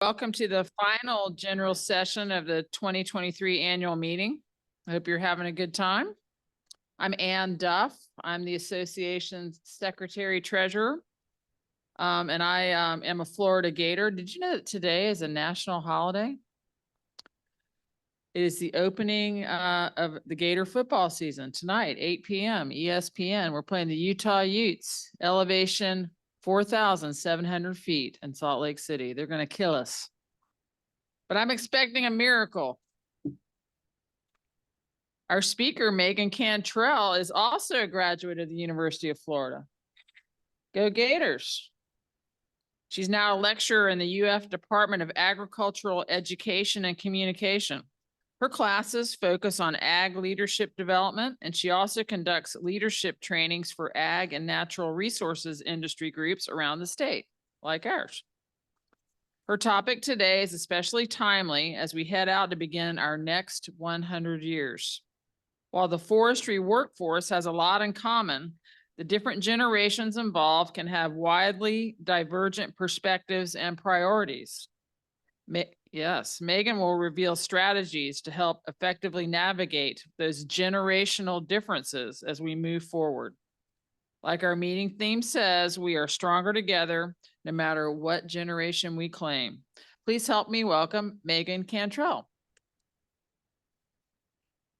Welcome to the final general session of the 2023 annual meeting. I hope you're having a good time. I'm Ann Duff. I'm the association's secretary treasurer. And I am a Florida Gator. Did you know that today is a national holiday? It is the opening of the Gator football season tonight, 8 p.m. ESPN. We're playing the Utah Utes, elevation 4,700 feet in Salt Lake City. They're going to kill us. But I'm expecting a miracle. Our speaker, Megan Cantrell, is also a graduate of the University of Florida. Go Gators. She's now a lecturer in the UF Department of Agricultural Education and Communication. Her classes focus on ag leadership development, and she also conducts leadership trainings for ag and natural resources industry groups around the state, like ours. Her topic today is especially timely as we head out to begin our next 100 years. While the forestry workforce has a lot in common, the different generations involved can have widely divergent perspectives and priorities. Yes, Megan will reveal strategies to help effectively navigate those generational differences as we move forward. Like our meeting theme says, we are stronger together, no matter what generation we claim. Please help me welcome Megan Cantrell.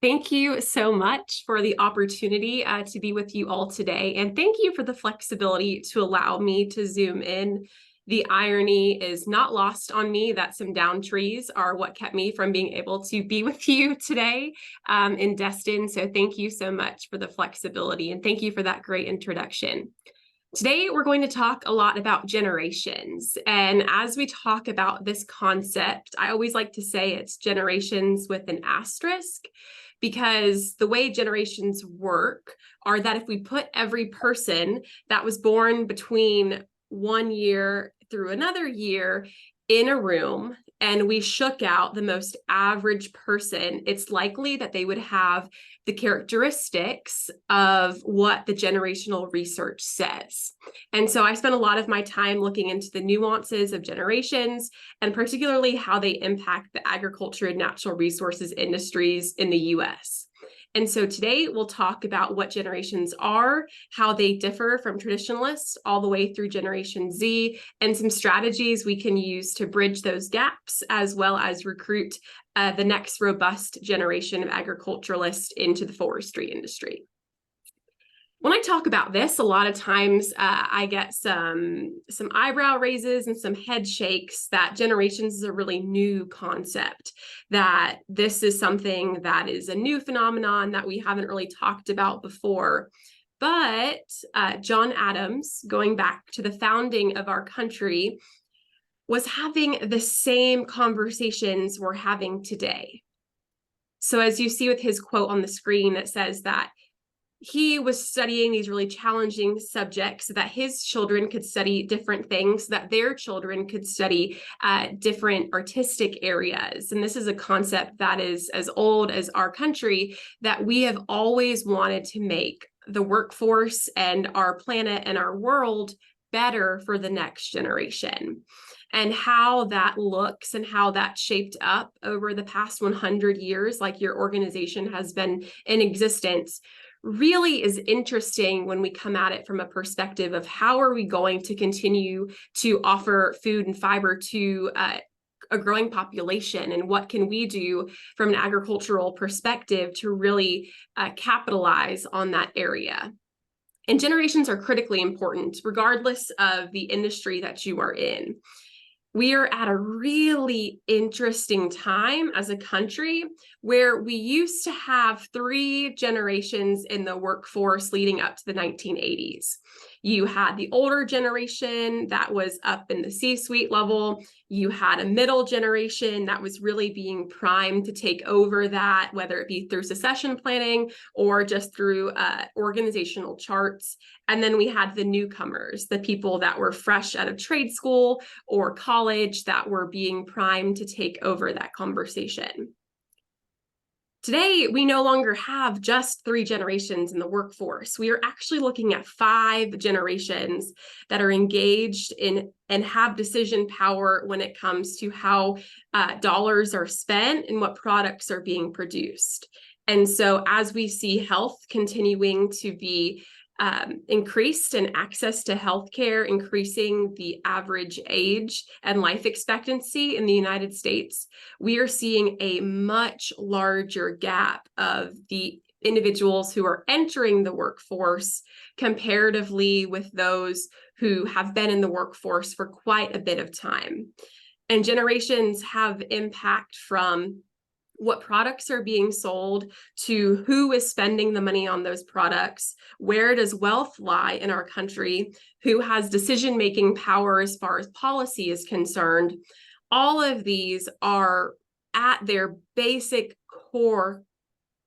Thank you so much for the opportunity to be with you all today. And thank you for the flexibility to allow me to zoom in. The irony is not lost on me that some down trees are what kept me from being able to be with you today in Destin. So thank you so much for the flexibility, and thank you for that great introduction. Today, we're going to talk a lot about generations. And as we talk about this concept, I always like to say it's generations with an asterisk, because the way generations work are that if we put every person that was born between 1 year through another year in a room and we shook out the most average person, it's likely that they would have the characteristics of what the generational research says. And so I spent a lot of my time looking into the nuances of generations, and particularly how they impact the agriculture and natural resources industries in the US. And so today we'll talk about what generations are, how they differ from traditionalists all the way through Generation Z, and some strategies we can use to bridge those gaps, as well as recruit the next robust generation of agriculturalists into the forestry industry. When I talk about this, a lot of times I get some eyebrow raises and some head shakes that generations is a really new concept, that this is something that is a new phenomenon that we haven't really talked about before. But John Adams, going back to the founding of our country, was having the same conversations we're having today. So as you see with his quote on the screen, it says that he was studying these really challenging subjects so that his children could study different things, so that their children could study different artistic areas. And this is a concept that is as old as our country, that we have always wanted to make the workforce and our planet and our world better for the next generation. And how that looks and how that shaped up over the past 100 years, like your organization has been in existence, really is interesting when we come at it from a perspective of how are we going to continue to offer food and fiber to a growing population, and what can we do from an agricultural perspective to really capitalize on that area. And generations are critically important, regardless of the industry that you are in. We are at a really interesting time as a country where we used to have 3 generations in the workforce leading up to the 1980s. You had the older generation that was up in the C-suite level. You had a middle generation that was really being primed to take over that, whether it be through succession planning or just through organizational charts. And then we had the newcomers, the people that were fresh out of trade school or college that were being primed to take over that conversation. Today, we no longer have just 3 generations in the workforce. We are actually looking at 5 generations that are engaged in and have decision power when it comes to how dollars are spent and what products are being produced. And so as we see health continuing to be increased and access to healthcare, increasing the average age and life expectancy in the United States, we are seeing a much larger gap of the individuals who are entering the workforce comparatively with those who have been in the workforce for quite a bit of time. And generations have impact from what products are being sold, to who is spending the money on those products, where does wealth lie in our country, who has decision-making power as far as policy is concerned. All of these are at their basic core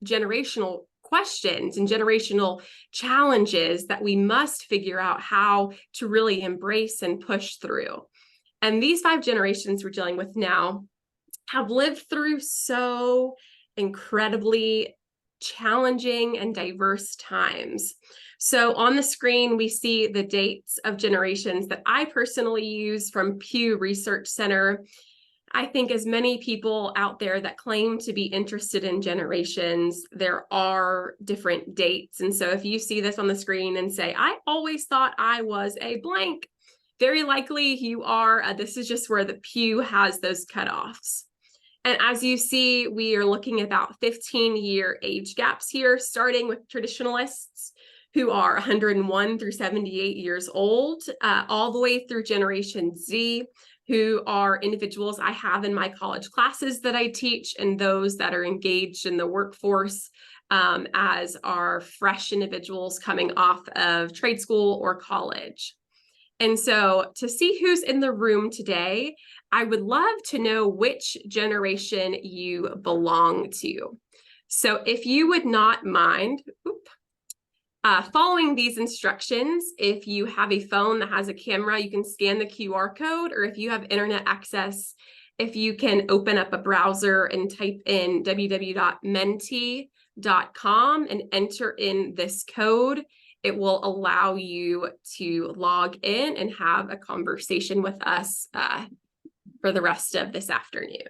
generational questions and generational challenges that we must figure out how to really embrace and push through. And these 5 generations we're dealing with now have lived through so incredibly challenging and diverse times. So on the screen, we see the dates of generations that I personally use from Pew Research Center. I think as many people out there that claim to be interested in generations, there are different dates. And so if you see this on the screen and say, I always thought I was a blank, very likely you are. This is just where the Pew has those cutoffs. And as you see, we are looking at about 15-year age gaps here, starting with traditionalists who are 101 through 78 years old, all the way through Generation Z, who are individuals I have in my college classes that I teach, and those that are engaged in the workforce as are fresh individuals coming off of trade school or college. And so to see who's in the room today, I would love to know which generation you belong to. So if you would not mind following these instructions, if you have a phone that has a camera, you can scan the QR code, or if you have internet access, if you can open up a browser and type in www.menti.com and enter in this code, it will allow you to log in and have a conversation with us for the rest of this afternoon.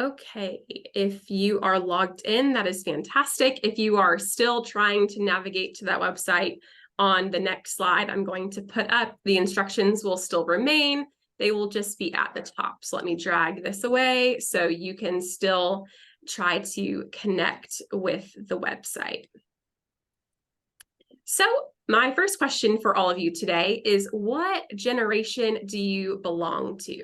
Okay, if you are logged in, that is fantastic. If you are still trying to navigate to that website, on the next slide, I'm going to put up the instructions will still remain. They will just be at the top. So let me drag this away so you can still try to connect with the website. So my first question for all of you today is, what generation do you belong to?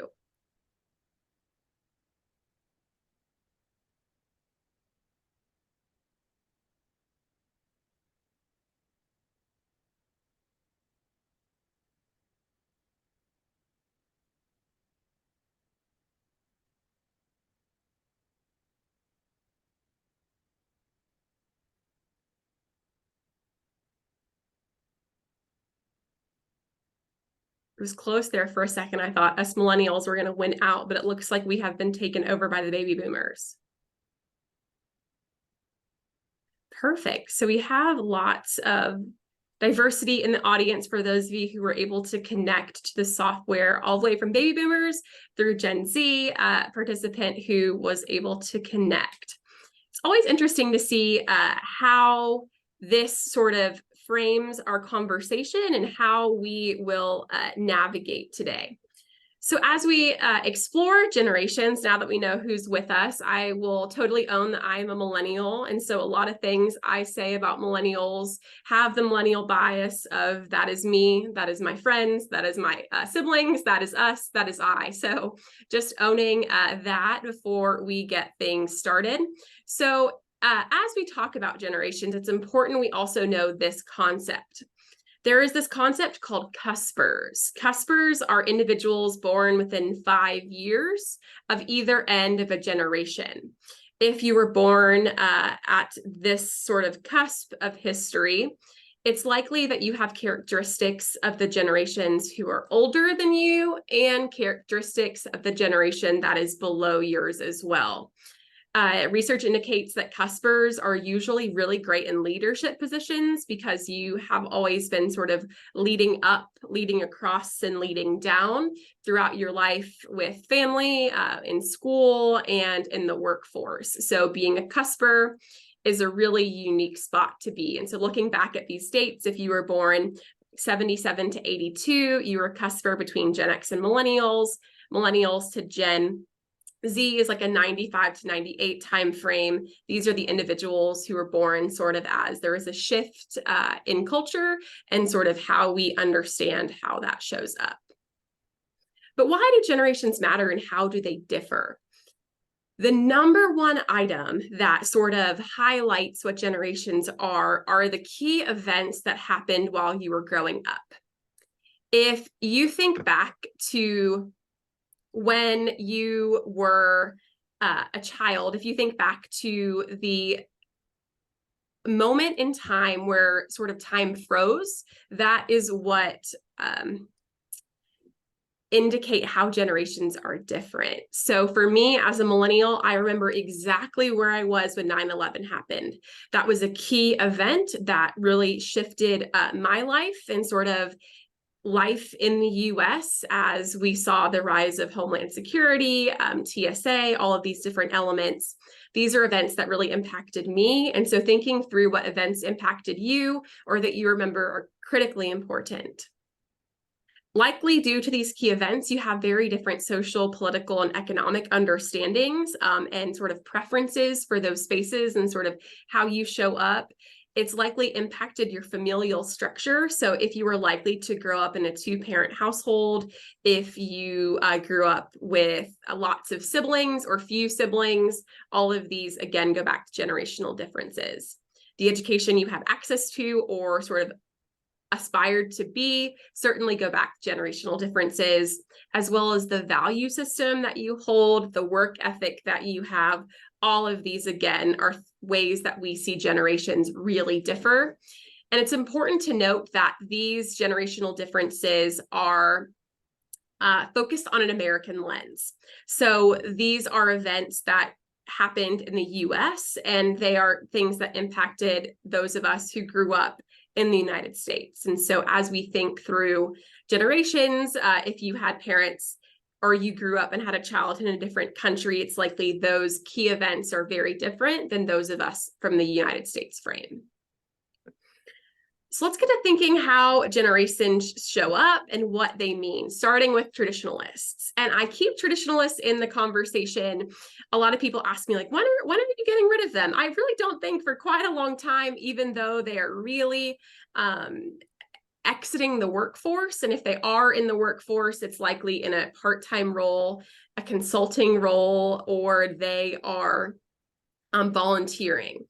It was close there for a second. I thought us millennials were going to win out, but it looks like we have been taken over by the baby boomers. Perfect. So we have lots of diversity in the audience for those of you who were able to connect to the software all the way from baby boomers through Gen Z participant who was able to connect. It's always interesting to see how this sort of frames our conversation and how we will navigate today. So as we explore generations, now that we know who's with us, I will totally own that I am a millennial. And so a lot of things I say about millennials have the millennial bias of that is me, that is my friends, that is my siblings, that is us, that is I. So just owning that before we get things started. So as we talk about generations, it's important we also know this concept. There is this concept called cuspers. Cuspers are individuals born within 5 years of either end of a generation. If you were born at this sort of cusp of history, it's likely that you have characteristics of the generations who are older than you and characteristics of the generation that is below yours as well. Research indicates that cuspers are usually really great in leadership positions because you have always been sort of leading up, leading across, and leading down throughout your life with family, in school, and in the workforce. So being a cusper is a really unique spot to be. And so looking back at these dates, if you were born 77 to 82, you were a cusper between Gen X and millennials. Millennials to Gen Z is like a 95 to 98 time frame. These are the individuals who were born sort of as there is a shift in culture and sort of how we understand how that shows up. But why do generations matter and how do they differ? The number one item that sort of highlights what generations are the key events that happened while you were growing up. If you think back to when you were a child, if you think back to the moment in time where sort of time froze, that is what indicate how generations are different. So for me as a millennial, I remember exactly where I was when 9/11 happened. That was a key event that really shifted my life and sort of life in the US as we saw the rise of Homeland Security, TSA, all of these different elements. These are events that really impacted me. And so thinking through what events impacted you or that you remember are critically important. Likely due to these key events, you have very different social, political, and economic understandings and sort of preferences for those spaces and sort of how you show up. It's likely impacted your familial structure. So if you were likely to grow up in a two-parent household, if you grew up with lots of siblings or few siblings, all of these, again, go back to generational differences. The education you have access to or sort of aspired to be certainly go back to generational differences, as well as the value system that you hold, the work ethic that you have. All of these, again, are ways that we see generations really differ. And it's important to note that these generational differences are focused on an American lens. So these are events that happened in the US, and they are things that impacted those of us who grew up in the United States. And so as we think through generations, if you had parents or you grew up and had a child in a different country, it's likely those key events are very different than those of us from the United States frame. So let's get to thinking how generations show up and what they mean, starting with traditionalists. And I keep traditionalists in the conversation. A lot of people ask me, like, when are you getting rid of them? I really don't think for quite a long time, even though they are really exiting the workforce. And if they are in the workforce, it's likely in a part-time role, a consulting role, or they are volunteering.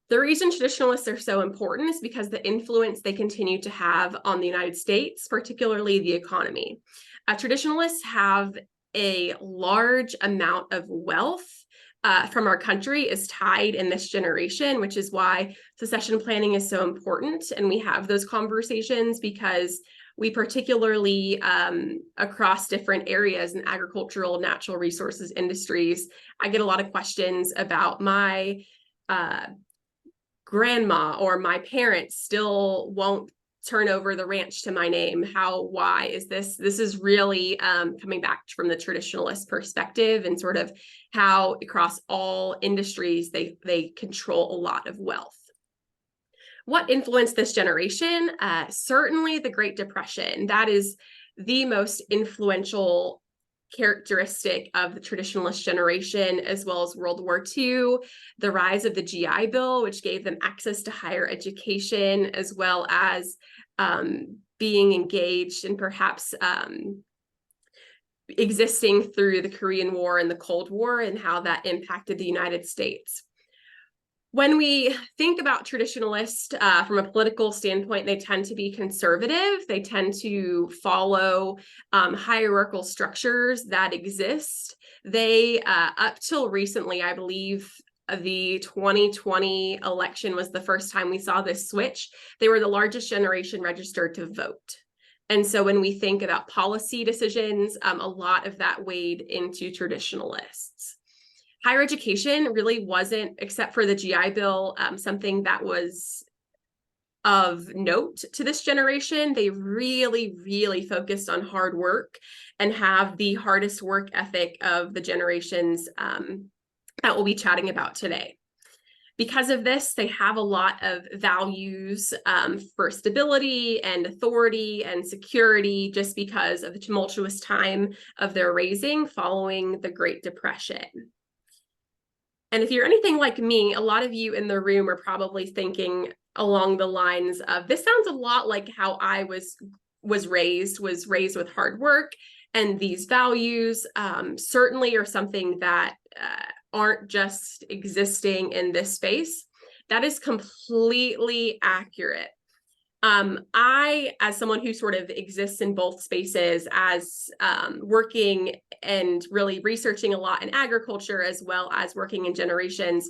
The reason traditionalists are so important is because the influence they continue to have on the United States, particularly the economy. Traditionalists have a large amount of wealth from our country is tied in this generation, which is why succession planning is so important. And we have those conversations because we particularly across different areas in agricultural, natural resources industries, I get a lot of questions about my grandma or my parents still won't turn over the ranch to my name. Why is this? This is really coming back from the traditionalist perspective and sort of how across all industries, they control a lot of wealth. What influenced this generation? Certainly the Great Depression. That is the most influential characteristic of the traditionalist generation, as well as World War II, the rise of the GI Bill, which gave them access to higher education, as well as being engaged and perhaps existing through the Korean War and the Cold War, and how that impacted the United States. When we think about traditionalists from a political standpoint, they tend to be conservative. They tend to follow hierarchical structures that exist. They, up till recently, I believe the 2020 election was the first time we saw this switch. They were the largest generation registered to vote. And so when we think about policy decisions, a lot of that weighed into traditionalists. Higher education really wasn't, except for the GI Bill, something that was of note to this generation. They really, really focused on hard work and have the hardest work ethic of the generations that we'll be chatting about today. Because of this, they have a lot of values for stability and authority and security, just because of the tumultuous time of their raising following the Great Depression. And if you're anything like me, a lot of you in the room are probably thinking along the lines of, this sounds a lot like how I was raised with hard work, and these values certainly are something that aren't just existing in this space. That is completely accurate. I, as someone who sort of exists in both spaces, as working and really researching a lot in agriculture, as well as working in generations,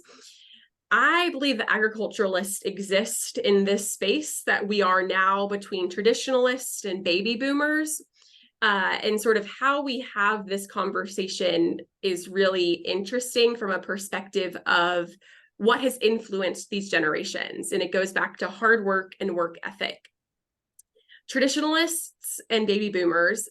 I believe that agriculturalists exist in this space that we are now between traditionalists and baby boomers. And sort of how we have this conversation is really interesting from a perspective of what has influenced these generations. And it goes back to hard work and work ethic. Traditionalists and baby boomers,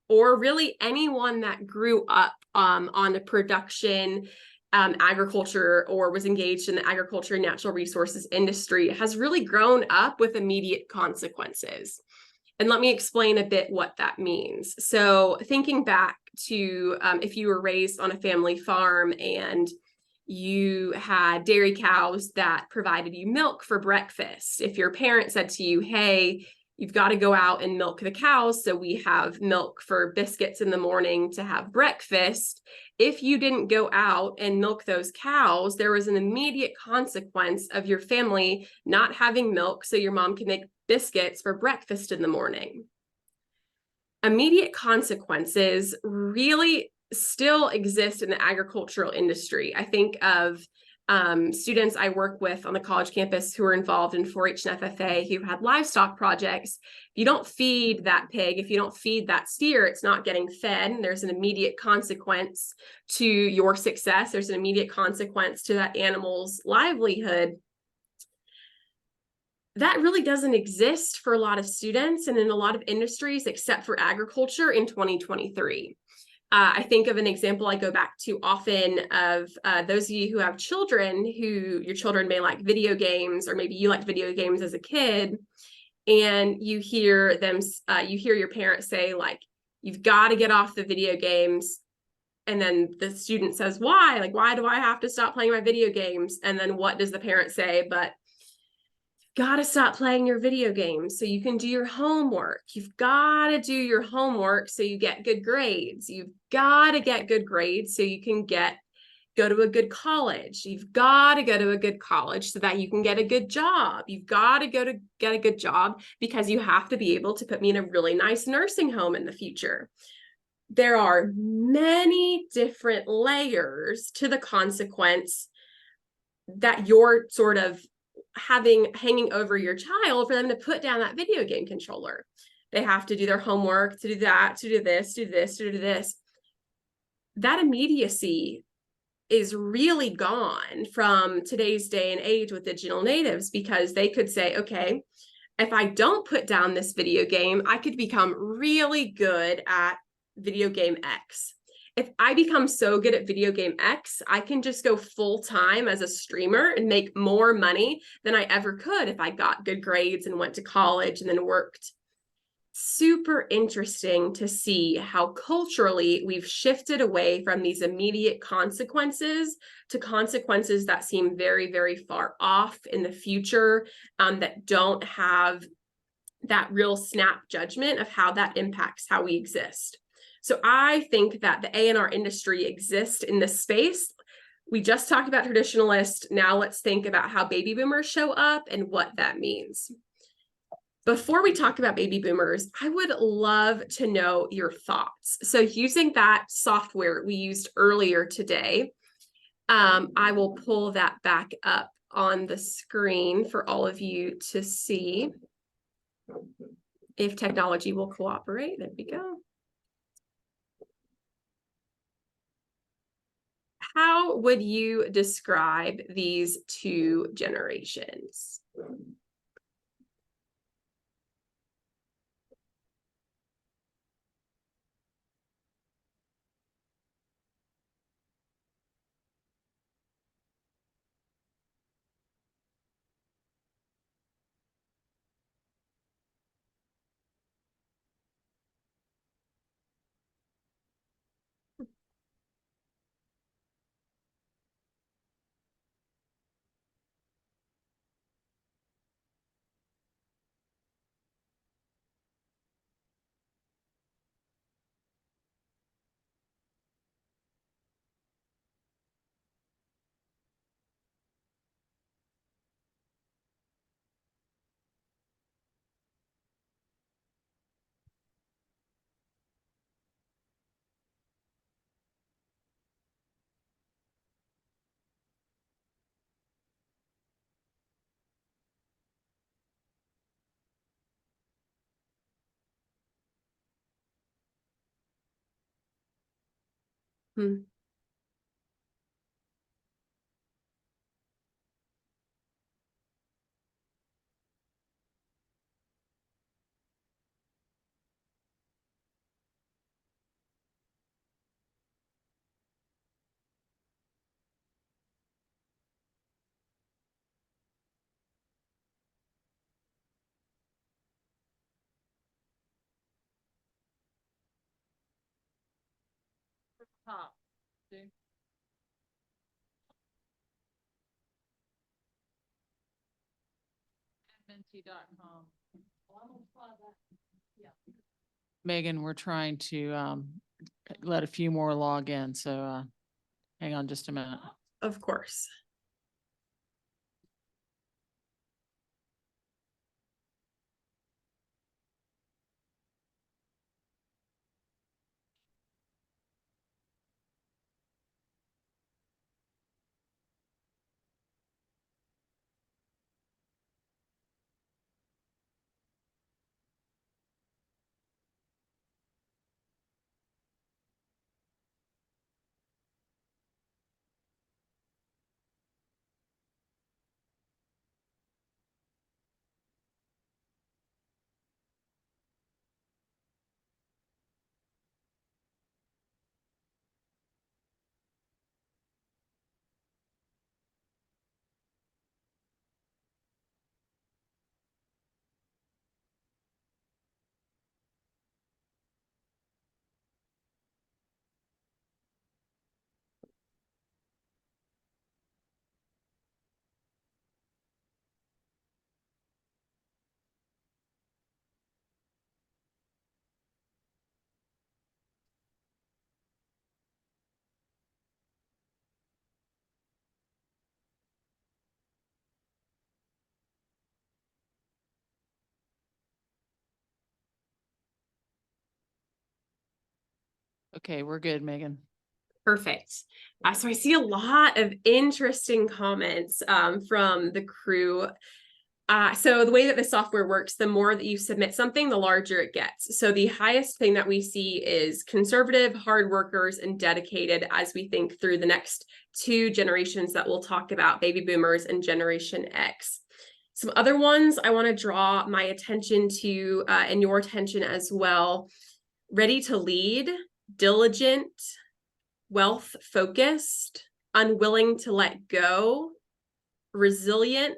or really anyone that grew up on a production agriculture or was engaged in the agriculture and natural resources industry, has really grown up with immediate consequences. And let me explain a bit what that means. So thinking back to if you were raised on a family farm and you had dairy cows that provided you milk for breakfast. If your parent said to you, hey, you've got to go out and milk the cows so we have milk for biscuits in the morning to have breakfast. If you didn't go out and milk those cows, there was an immediate consequence of your family not having milk so your mom can make biscuits for breakfast in the morning. Immediate consequences really still exist in the agricultural industry. I think of students I work with on the college campus who are involved in 4-H and FFA who had livestock projects. If you don't feed that pig, if you don't feed that steer, it's not getting fed. And there's an immediate consequence to your success. There's an immediate consequence to that animal's livelihood. That really doesn't exist for a lot of students and in a lot of industries, except for agriculture in 2023. I think of an example I go back to often of those of you who have children, who your children may like video games, or maybe you liked video games as a kid, and you hear them, you hear your parents say, like, you've got to get off the video games. And then the student says, why? Like, why do I have to stop playing my video games? And then what does the parent say? But got to stop playing your video games so you can do your homework. You've got to do your homework so you get good grades. You've got to get good grades so you can go to a good college. You've got to go to a good college so that you can get a good job. You've got to go to get a good job because you have to be able to put me in a really nice nursing home in the future. There are many different layers to the consequence that you're sort of hanging over your child for them to put down that video game controller. They have to do their homework, to do that, to do this, to do this, to do this. That immediacy is really gone from today's day and age with digital natives, because they could say, okay, if I don't put down this video game, I could become really good at video game X. If I become so good at video game X, I can just go full time as a streamer and make more money than I ever could if I got good grades and went to college and then worked. super interesting to see how culturally we've shifted away from these immediate consequences to consequences that seem very, very far off in the future, that don't have that real snap judgment of how that impacts how we exist. So I think that the A&R industry exists in this space. We just talked about traditionalists. Now let's think about how baby boomers show up and what that means. Before we talk about baby boomers, I would love to know your thoughts. So using that software we used earlier today, I will pull that back up on the screen for all of you to see. If technology will cooperate, there we go. How would you describe these two generations? Hmm. Top. See? Adminty.com. Megan, we're trying to let a few more log in, so hang on just a minute. Of course. Okay, we're good, Megan. Perfect. So I see a lot of interesting comments from the crew. So the way that the software works, the more that you submit something, the larger it gets. So the highest thing that we see is conservative, hard workers, and dedicated as we think through the next two generations that we'll talk about, baby boomers and Generation X. Some other ones I want to draw my attention to and your attention as well. Ready to lead, diligent, wealth focused, unwilling to let go, resilient,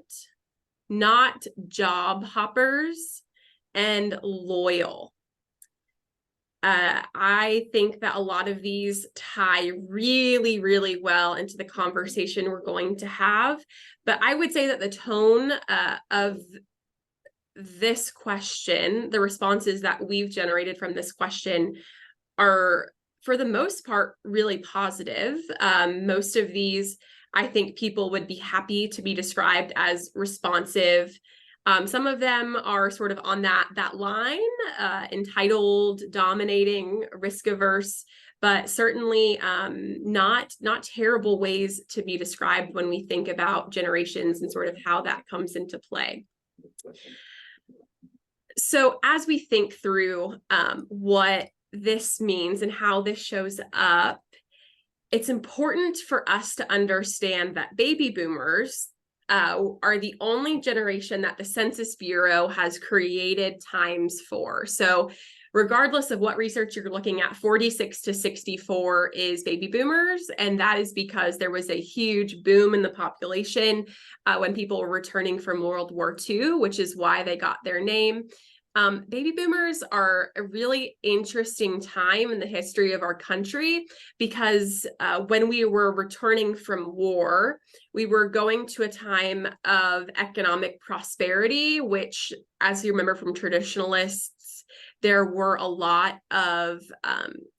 not job hoppers, and loyal. I think that a lot of these tie really, really well into the conversation we're going to have. But I would say that the tone of this question, the responses that we've generated from this question, are, for the most part, really positive. Most of these, I think people would be happy to be described as responsive. Some of them are sort of on that line, entitled, dominating, risk averse, but certainly not terrible ways to be described when we think about generations and sort of how that comes into play. So as we think through what this means and how this shows up, it's important for us to understand that baby boomers are the only generation that the Census Bureau has created times for. So regardless of what research you're looking at, 46 to 64 is baby boomers. And that is because there was a huge boom in the population when people were returning from World War II, which is why they got their name. Baby boomers are a really interesting time in the history of our country because when we were returning from war, we were going to a time of economic prosperity, which, as you remember from traditionalists, there were a lot of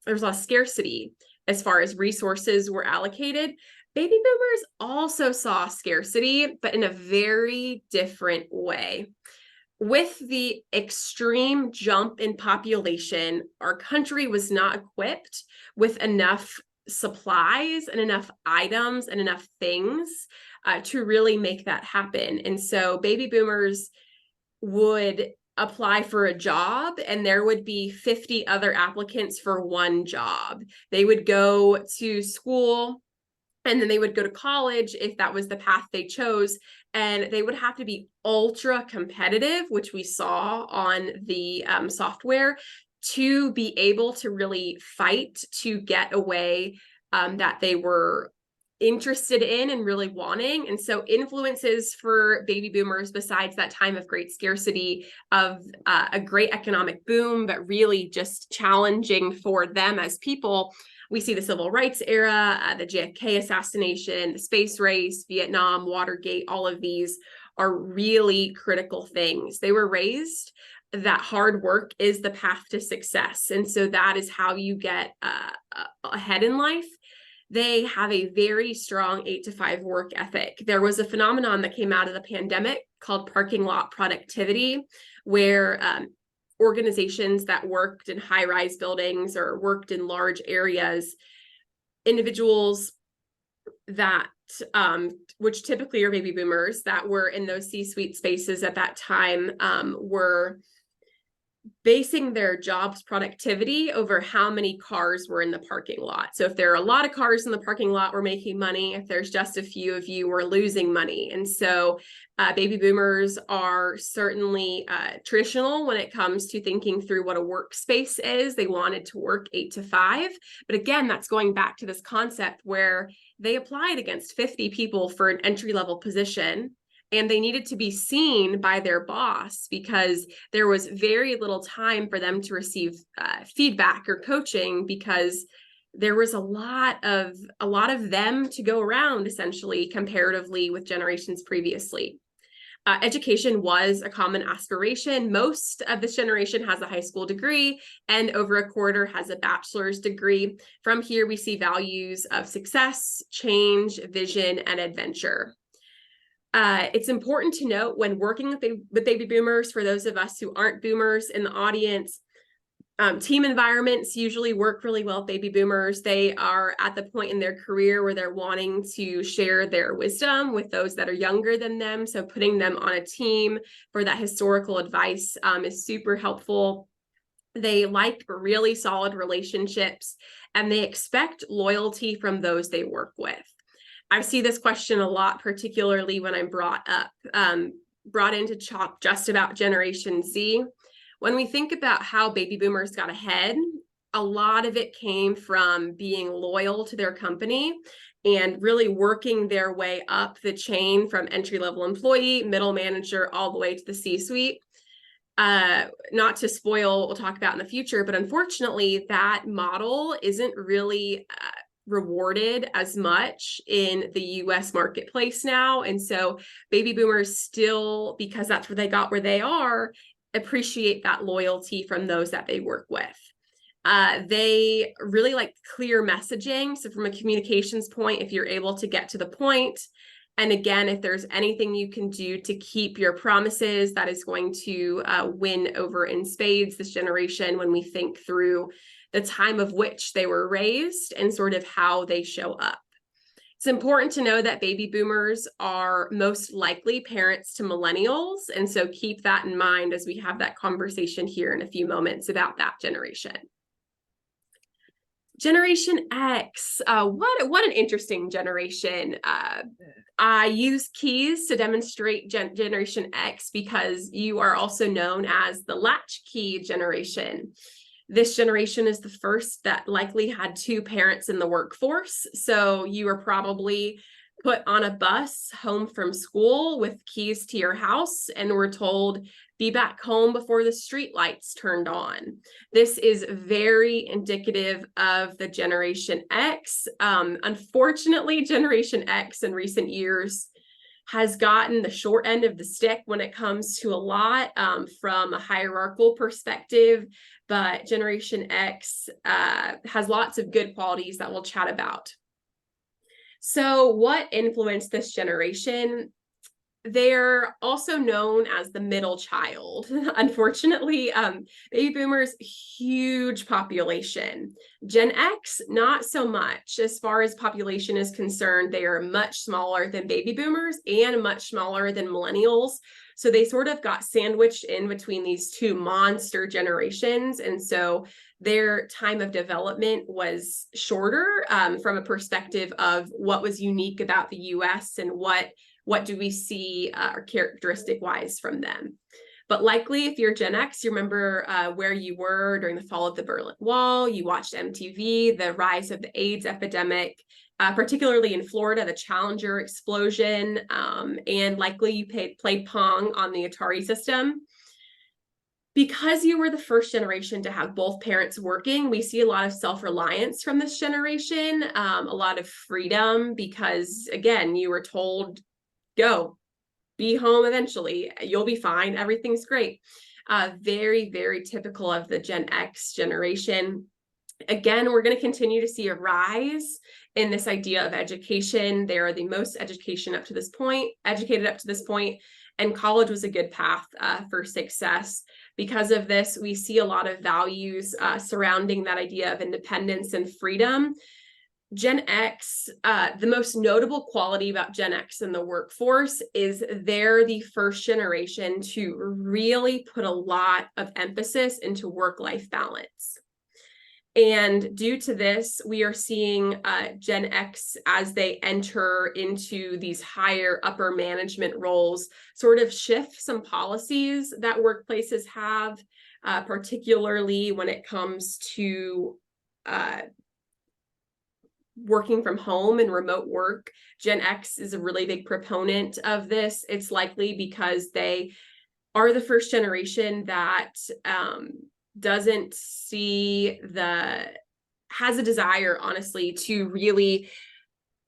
there's a lot of scarcity as far as resources were allocated. Baby boomers also saw scarcity, but in a very different way. With the extreme jump in population, our country was not equipped with enough supplies and enough items and enough things to really make that happen. And so baby boomers would apply for a job and there would be 50 other applicants for one job. They would go to school and then they would go to college if that was the path they chose. And they would have to be ultra competitive, which we saw on the software, to be able to really fight to get away that they were interested in and really wanting. And so influences for baby boomers, besides that time of great scarcity, of a great economic boom, but really just challenging for them as people. We see the civil rights era, the JFK assassination, the space race, Vietnam, Watergate. All of these are really critical things. They were raised that hard work is the path to success. And so that is how you get ahead in life. They have a very strong 8-to-5 work ethic. There was a phenomenon that came out of the pandemic called parking lot productivity, where organizations that worked in high-rise buildings or worked in large areas, individuals that, which typically are baby boomers, that were in those C-suite spaces at that time, were basing their job's productivity over how many cars were in the parking lot. So if there are a lot of cars in the parking lot, we're making money. If there's just a few of you, we're losing money. And so baby boomers are certainly traditional when it comes to thinking through what a workspace is. They wanted to work 8 to 5. But again, that's going back to this concept where they applied against 50 people for an entry-level position. And they needed to be seen by their boss because there was very little time for them to receive feedback or coaching, because there was a lot of them to go around, essentially, comparatively with generations previously. Education was a common aspiration. Most of this generation has a high school degree, and over a quarter has a bachelor's degree. From here, we see values of success, change, vision, and adventure. It's important to note when working with baby boomers, for those of us who aren't boomers in the audience, team environments usually work really well with baby boomers. They are at the point in their career where they're wanting to share their wisdom with those that are younger than them. So putting them on a team for that historical advice is super helpful. They like really solid relationships, and they expect loyalty from those they work with. I see this question a lot, particularly when I'm brought in to talk just about Generation Z. When we think about how baby boomers got ahead, a lot of it came from being loyal to their company and really working their way up the chain from entry-level employee, middle manager, all the way to the C-suite. not to spoil what we'll talk about in the future, but unfortunately, that model isn't really rewarded as much in the US marketplace now. And so baby boomers still, because that's where they got where they are, appreciate that loyalty from those that they work with. They really like clear messaging. So from a communications point, if you're able to get to the point, and again, if there's anything you can do to keep your promises, that is going to win over in spades this generation when we think through the time of which they were raised and sort of how they show up. It's important to know that baby boomers are most likely parents to millennials. And so keep that in mind as we have that conversation here in a few moments about that generation. Generation X, what an interesting generation. I use keys to demonstrate Generation X because you are also known as the latchkey generation. This generation is the first that likely had two parents in the workforce. So you were probably put on a bus home from school with keys to your house and were told, be back home before the street lights turned on. This is very indicative of the Generation X. Unfortunately, Generation X in recent years has gotten the short end of the stick when it comes to a lot from a hierarchical perspective, but Generation X has lots of good qualities that we'll chat about. So what influenced this generation? They're also known as the middle child. Unfortunately, baby boomers, huge population. Gen X, not so much. As far as population is concerned, they are much smaller than baby boomers and much smaller than millennials. So they sort of got sandwiched in between these two monster generations. And so their time of development was shorter from a perspective of what was unique about the US and what do we see characteristic wise from them. But likely if you're Gen X, you remember where you were during the fall of the Berlin Wall, you watched MTV, the rise of the AIDS epidemic, particularly in Florida, the Challenger explosion, and likely you played Pong on the Atari system. Because you were the first generation to have both parents working, we see a lot of self-reliance from this generation, a lot of freedom because, again, you were told, go, be home eventually, you'll be fine, everything's great. Very, very typical of the Gen X generation. Again, we're going to continue to see a rise in this idea of education. They are the most educated up to this point, and college was a good path for success. Because of this, we see a lot of values surrounding that idea of independence and freedom. Gen X, the most notable quality about Gen X in the workforce is they're the first generation to really put a lot of emphasis into work-life balance. And due to this, we are seeing Gen X, as they enter into these higher upper management roles, sort of shift some policies that workplaces have, particularly when it comes to working from home and remote work. Gen X is a really big proponent of this. It's likely because they are the first generation that has a desire, honestly, to really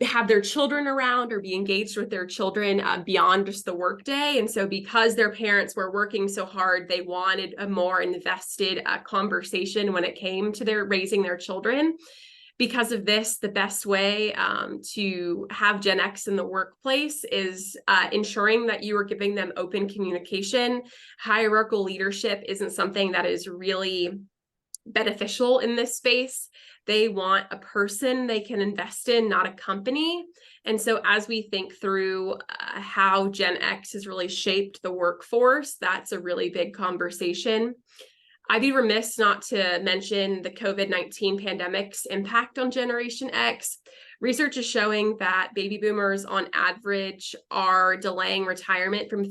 have their children around or be engaged with their children beyond just the workday. And so because their parents were working so hard, they wanted a more invested conversation when it came to raising their children. Because of this, the best way to have Gen X in the workplace is ensuring that you are giving them open communication. Hierarchical leadership isn't something that is really beneficial in this space. They want a person they can invest in, not a company. And so as we think through how Gen X has really shaped the workforce, that's a really big conversation. I'd be remiss not to mention the COVID-19 pandemic's impact on Generation X. Research is showing that baby boomers on average are delaying retirement from by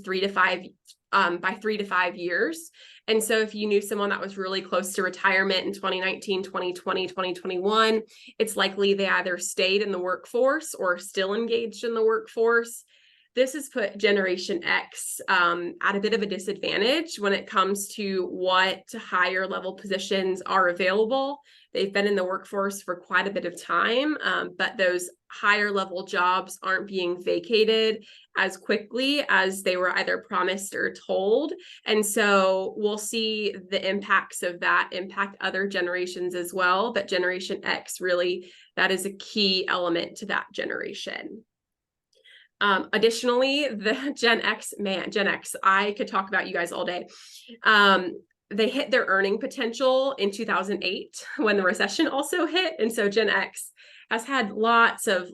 3 to 5 years. And so if you knew someone that was really close to retirement in 2019, 2020, 2021, it's likely they either stayed in the workforce or still engaged in the workforce. this has put Generation X at a bit of a disadvantage when it comes to what higher level positions are available. They've been in the workforce for quite a bit of time, but those higher level jobs aren't being vacated as quickly as they were either promised or told. And so we'll see the impacts of that impact other generations as well. But Generation X, really, that is a key element to that generation. Additionally, the Gen X, I could talk about you guys all day. They hit their earning potential in 2008 when the recession also hit. And so Gen X has had lots of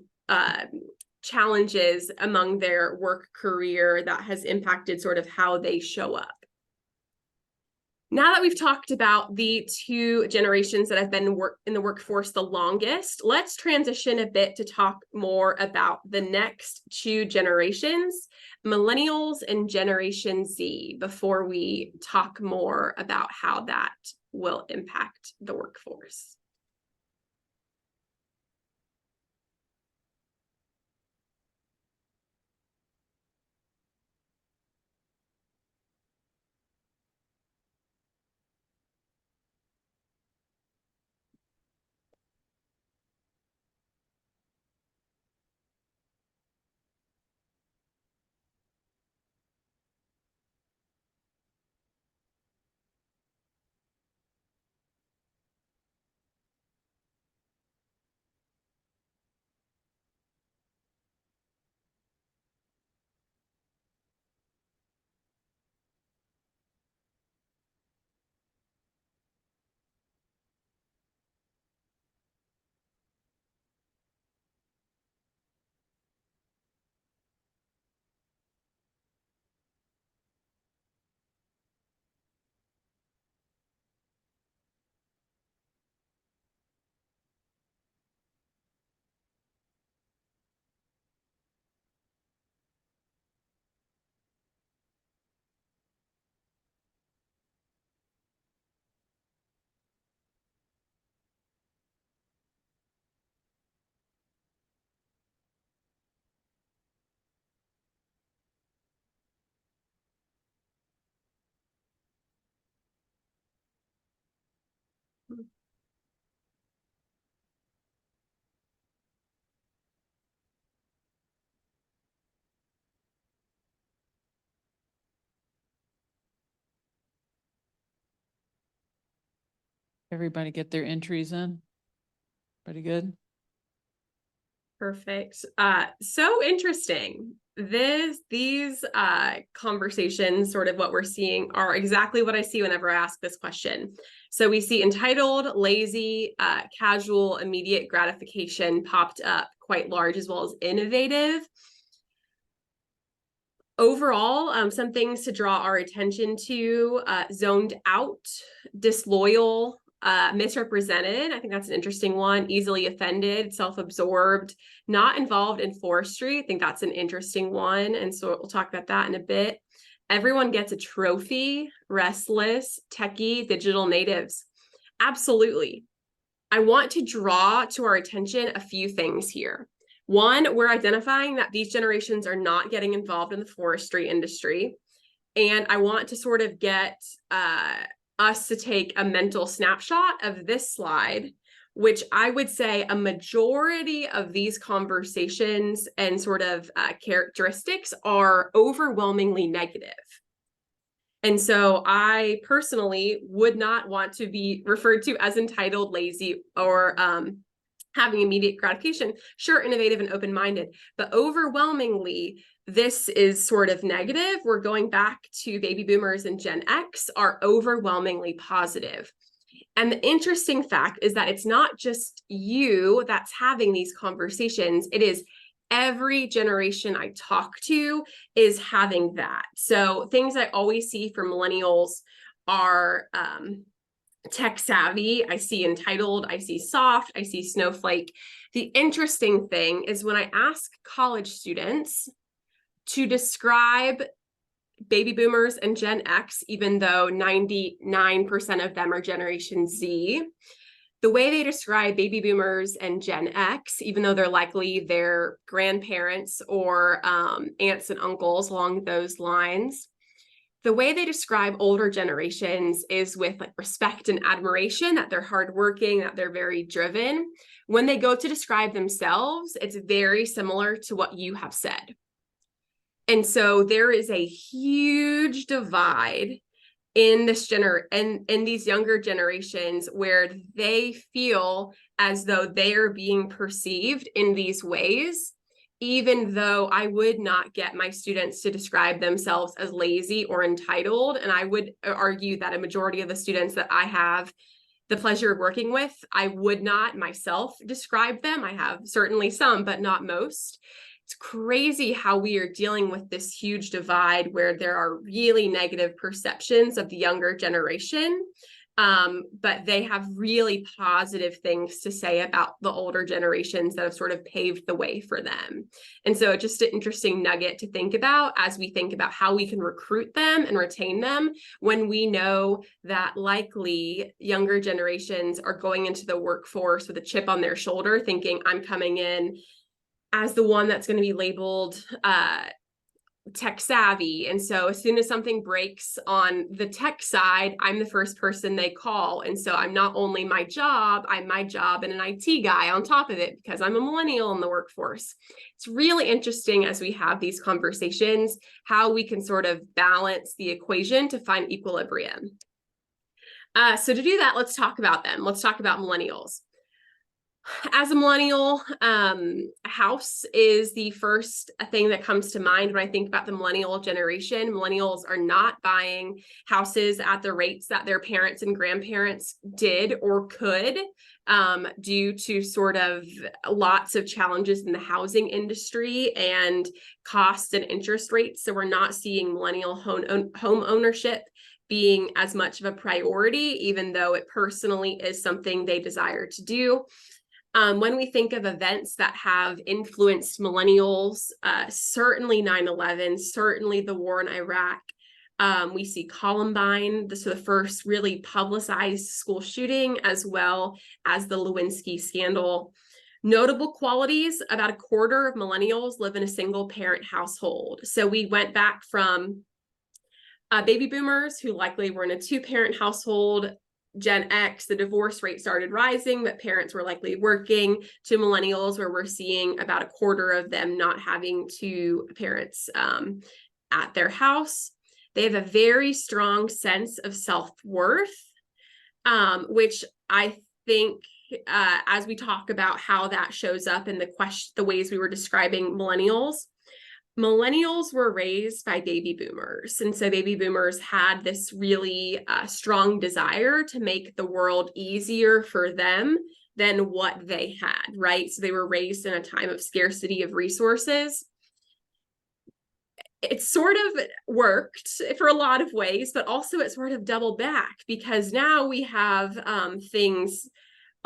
challenges among their work career that has impacted sort of how they show up. Now that we've talked about the two generations that have been in the workforce the longest, let's transition a bit to talk more about the next two generations, Millennials and Generation Z, before we talk more about how that will impact the workforce. Everybody get their entries in? Pretty good? Perfect. So interesting. These conversations, sort of what we're seeing, are exactly what I see whenever I ask this question. So we see entitled, lazy, casual, immediate gratification popped up quite large, as well as innovative. Overall, some things to draw our attention to: zoned out, disloyal, misrepresented. I think that's an interesting one. Easily offended, self-absorbed, not involved in forestry. I think that's an interesting one. And so we'll talk about that in a bit. Everyone gets a trophy, restless, techie, digital natives. Absolutely. I want to draw to our attention a few things here. One, we're identifying that these generations are not getting involved in the forestry industry. And I want to sort of get us to take a mental snapshot of this slide, which I would say a majority of these conversations and sort of characteristics are overwhelmingly negative. And so I personally would not want to be referred to as entitled, lazy, or having immediate gratification. Sure, innovative and open-minded, but overwhelmingly, this is sort of negative. We're going back to baby boomers and Gen X are overwhelmingly positive. And the interesting fact is that it's not just you that's having these conversations. It is every generation I talk to is having that. So things I always see for millennials are tech savvy. I see entitled, I see soft, I see snowflake. The interesting thing is when I ask college students to describe baby boomers and Gen X, even though 99% of them are Generation Z, The way they describe baby boomers and Gen X, even though they're likely their grandparents or aunts and uncles along those lines, the way they describe older generations is with like respect and admiration, that they're hardworking, that they're very driven. When they go to describe themselves, it's very similar to what you have said. And so there is a huge divide in this in these younger generations where they feel as though they are being perceived in these ways, even though I would not get my students to describe themselves as lazy or entitled. And I would argue that a majority of the students that I have the pleasure of working with, I would not myself describe them. I have certainly some, but not most. It's crazy how we are dealing with this huge divide where there are really negative perceptions of the younger generation, but they have really positive things to say about the older generations that have sort of paved the way for them. And so just an interesting nugget to think about as we think about how we can recruit them and retain them when we know that likely younger generations are going into the workforce with a chip on their shoulder, thinking I'm coming in as the one that's going to be labeled tech savvy. And so as soon as something breaks on the tech side, I'm the first person they call. And so I'm not only my job, I'm my job and an IT guy on top of it because I'm a millennial in the workforce. It's really interesting as we have these conversations, how we can sort of balance the equation to find equilibrium. So to do that, let's talk about them. Let's talk about millennials. As a millennial, house is the first thing that comes to mind when I think about the millennial generation. Millennials are not buying houses at the rates that their parents and grandparents did or could, due to sort of lots of challenges in the housing industry and cost and interest rates. So we're not seeing millennial home ownership being as much of a priority, even though it personally is something they desire to do. When we think of events that have influenced millennials, certainly 9/11, certainly the war in Iraq, we see Columbine, the first really publicized school shooting, as well as the Lewinsky scandal. Notable qualities: about a quarter of millennials live in a single parent household. So we went back from baby boomers who likely were in a two-parent household. Gen X, the divorce rate started rising, but parents were likely working, to millennials, where we're seeing about a quarter of them not having two parents at their house. They have a very strong sense of self-worth, which I think as we talk about how that shows up in the ways we were describing millennials were raised by baby boomers. And so baby boomers had this really strong desire to make the world easier for them than what they had, right? So they were raised in a time of scarcity of resources. It sort of worked for a lot of ways, but also it sort of doubled back because now we have things.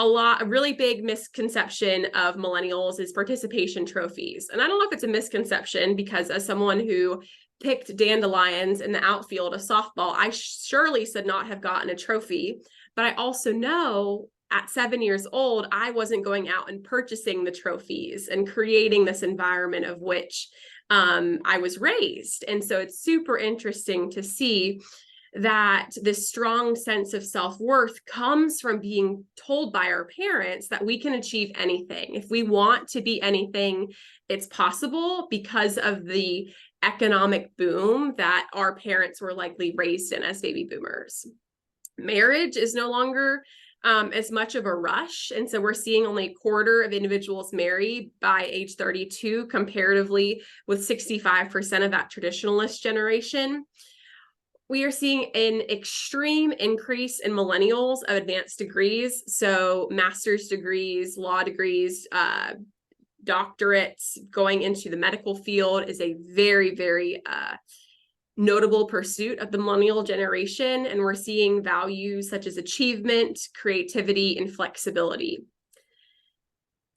A really big misconception of millennials is participation trophies. And I don't know if it's a misconception because as someone who picked dandelions in the outfield of softball, I surely should not have gotten a trophy. But I also know at 7 years old, I wasn't going out and purchasing the trophies and creating this environment of which I was raised. And so it's super interesting to see that this strong sense of self-worth comes from being told by our parents that we can achieve anything. If we want to be anything, it's possible because of the economic boom that our parents were likely raised in as baby boomers. Marriage is no longer as much of a rush. And so we're seeing only a quarter of individuals marry by age 32, comparatively with 65% of that traditionalist generation. We are seeing an extreme increase in millennials of advanced degrees. So master's degrees, law degrees, doctorates, going into the medical field is a very, very notable pursuit of the millennial generation. And we're seeing values such as achievement, creativity, and flexibility.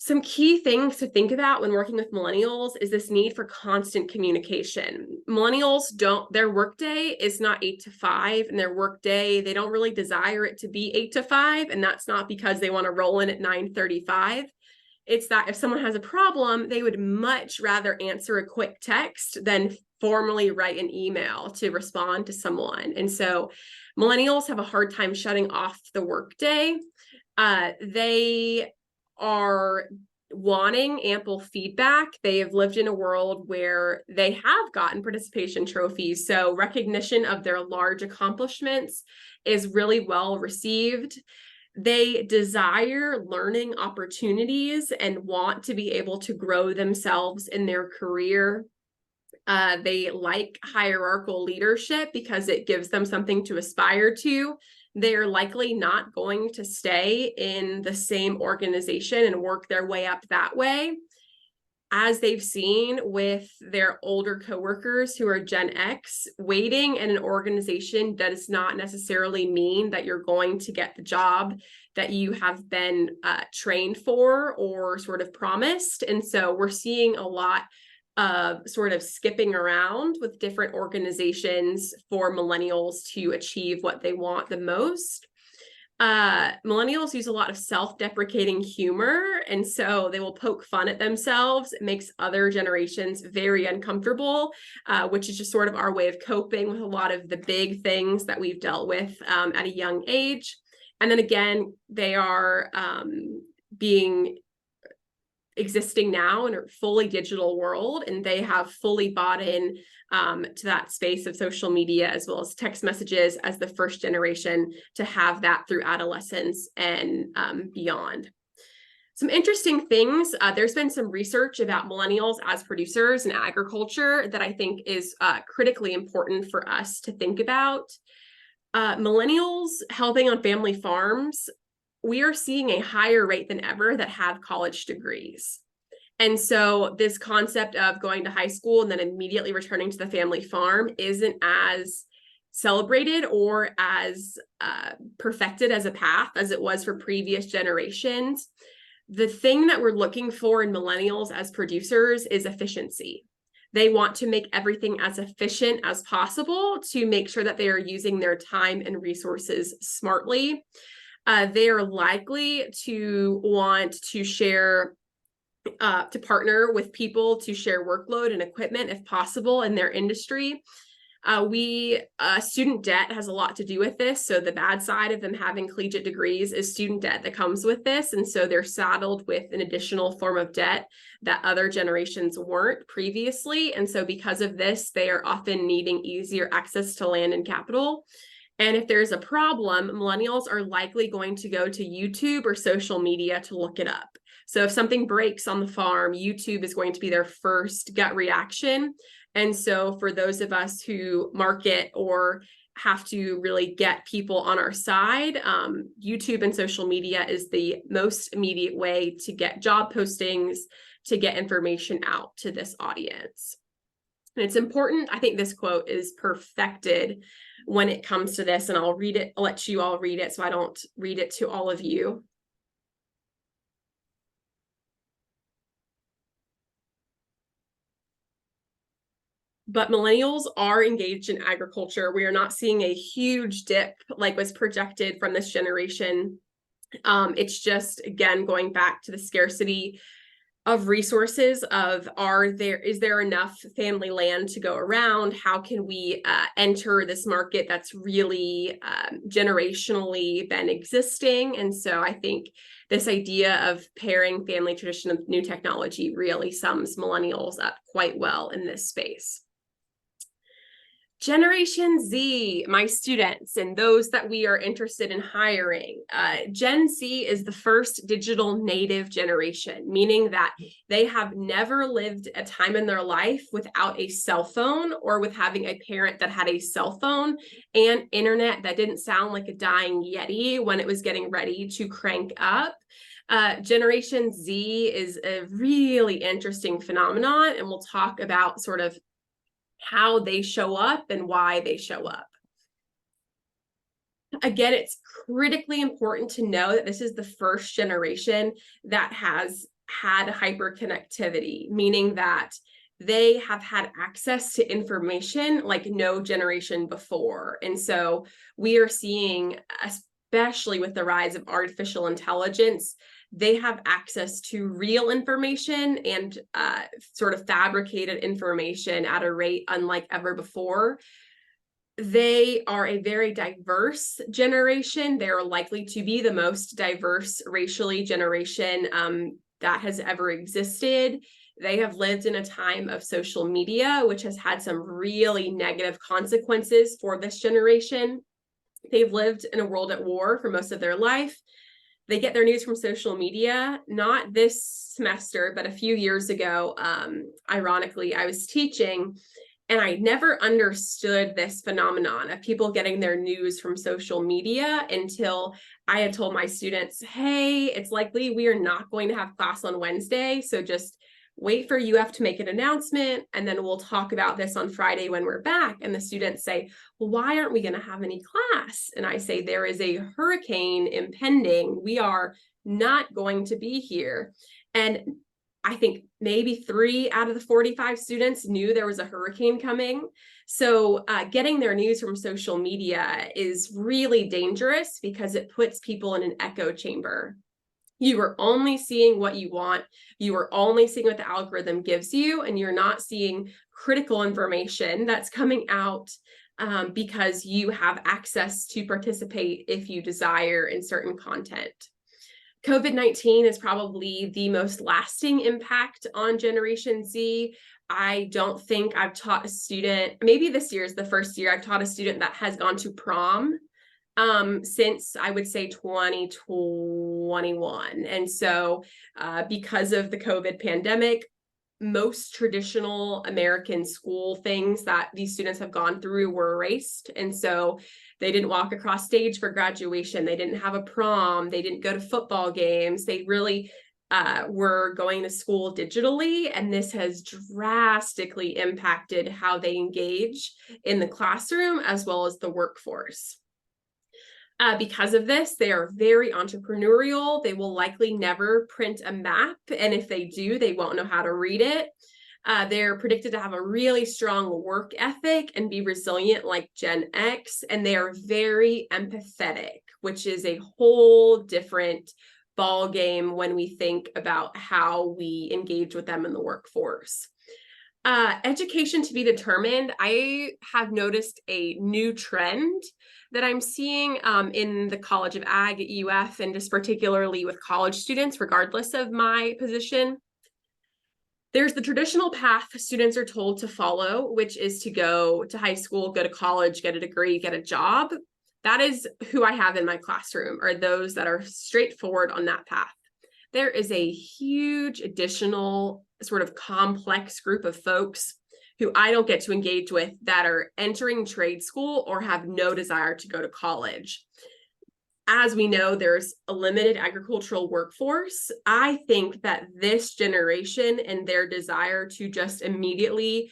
Some key things to think about when working with millennials is this need for constant communication. Millennials their workday is not 8 to 5, and their workday, they don't really desire it to be 8 to 5. And that's not because they want to roll in at 9:35. It's that if someone has a problem, they would much rather answer a quick text than formally write an email to respond to someone. And so millennials have a hard time shutting off the workday. They are wanting ample feedback. They have lived in a world where they have gotten participation trophies. So recognition of their large accomplishments is really well received. They desire learning opportunities and want to be able to grow themselves in their career. They like hierarchical leadership because it gives them something to aspire to. They're likely not going to stay in the same organization and work their way up that way. As they've seen with their older coworkers who are Gen X, waiting in an organization does not necessarily mean that you're going to get the job that you have been trained for or sort of promised. And so we're seeing a lot of sort of skipping around with different organizations for millennials to achieve what they want the most. Millennials use a lot of self-deprecating humor, and so they will poke fun at themselves. It makes other generations very uncomfortable, which is just sort of our way of coping with a lot of the big things that we've dealt with at a young age. And then again, they are existing now in a fully digital world, and they have fully bought in to that space of social media as well as text messages as the first generation to have that through adolescence and beyond. Some interesting things. There's been some research about millennials as producers in agriculture that I think is critically important for us to think about. Millennials helping on family farms, we are seeing a higher rate than ever that have college degrees. And so this concept of going to high school and then immediately returning to the family farm isn't as celebrated or as perfected as a path as it was for previous generations. The thing that we're looking for in millennials as producers is efficiency. They want to make everything as efficient as possible to make sure that they are using their time and resources smartly. They are likely to want to share, to partner with people to share workload and equipment if possible in their industry. Student debt has a lot to do with this. So the bad side of them having collegiate degrees is student debt that comes with this. And so they're saddled with an additional form of debt that other generations weren't previously. And so because of this, they are often needing easier access to land and capital. And if there's a problem, millennials are likely going to go to YouTube or social media to look it up. So if something breaks on the farm, YouTube is going to be their first gut reaction. And so for those of us who market or have to really get people on our side, YouTube and social media is the most immediate way to get job postings, to get information out to this audience. And it's important, I think this quote is perfected when it comes to this, and I'll read it, I'll let you all read it so I don't read it to all of you. But millennials are engaged in agriculture. We are not seeing a huge dip like was projected from this generation. It's just, again, going back to the scarcity of resources of is there enough family land to go around? How can we enter this market that's really generationally been existing? And so I think this idea of pairing family tradition with new technology really sums millennials up quite well in this space. Generation Z, my students and those that we are interested in hiring. Gen Z is the first digital native generation, meaning that they have never lived a time in their life without a cell phone or with having a parent that had a cell phone and internet that didn't sound like a dying Yeti when it was getting ready to crank up. Generation Z is a really interesting phenomenon, and we'll talk about sort of how they show up and why they show up. Again, it's critically important to know that this is the first generation that has had hyperconnectivity, meaning that they have had access to information like no generation before. And so we are seeing, especially with the rise of artificial intelligence, they have access to real information and sort of fabricated information at a rate unlike ever before. They are a very diverse generation. They're likely to be the most diverse racially generation that has ever existed. They have lived in a time of social media, which has had some really negative consequences for this generation. They've lived in a world at war for most of their life. They get their news from social media, not this semester, but a few years ago. Ironically, I was teaching, and I never understood this phenomenon of people getting their news from social media until I had told my students, hey, it's likely we are not going to have class on Wednesday, so just wait for UF to make an announcement, and then we'll talk about this on Friday when we're back. And the students say, well, why aren't we going to have any class? And I say, there is a hurricane impending. We are not going to be here. And I think maybe 3 out of the 45 students knew there was a hurricane coming. So getting their news from social media is really dangerous because it puts people in an echo chamber. You are only seeing what you want. You are only seeing what the algorithm gives you, and you're not seeing critical information that's coming out because you have access to participate if you desire in certain content. COVID-19 is probably the most lasting impact on Generation Z. I don't think I've taught a student, maybe this year is the first year I've taught a student that has gone to prom since I would say 2021. And so because of the COVID pandemic, most traditional American school things that these students have gone through were erased. And so they didn't walk across stage for graduation. They didn't have a prom. They didn't go to football games. They really were going to school digitally. And this has drastically impacted how they engage in the classroom as well as the workforce. Because of this, they are very entrepreneurial. They will likely never print a map. And if they do, they won't know how to read it. They're predicted to have a really strong work ethic and be resilient like Gen X. And they are very empathetic, which is a whole different ball game when we think about how we engage with them in the workforce. Education to be determined. I have noticed a new trend that I'm seeing in the College of Ag at UF, and just particularly with college students, regardless of my position. There's the traditional path students are told to follow, which is to go to high school, go to college, get a degree, get a job. That is who I have in my classroom, are those that are straightforward on that path. There is a huge additional sort of complex group of folks who I don't get to engage with that are entering trade school or have no desire to go to college. As we know, there's a limited agricultural workforce. I think that this generation and their desire to just immediately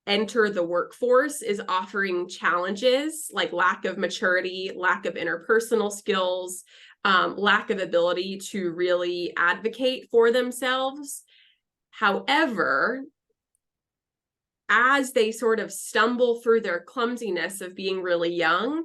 enter the workforce is offering challenges like lack of maturity, lack of interpersonal skills, lack of ability to really advocate for themselves. However, as they sort of stumble through their clumsiness of being really young,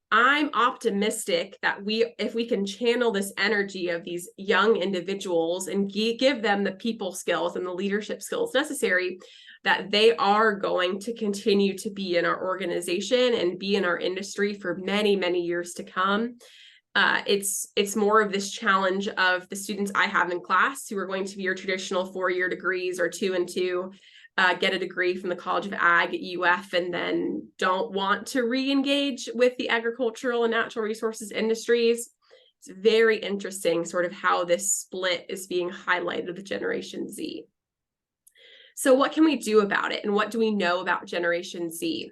I'm optimistic that if we can channel this energy of these young individuals and give them the people skills and the leadership skills necessary, that they are going to continue to be in our organization and be in our industry for many, many years to come. It's more of this challenge of the students I have in class who are going to be your traditional 4-year degrees or 2 and 2, get a degree from the College of Ag at UF, and then don't want to re-engage with the agricultural and natural resources industries. It's very interesting sort of how this split is being highlighted with Generation Z. So what can we do about it? And what do we know about Generation Z?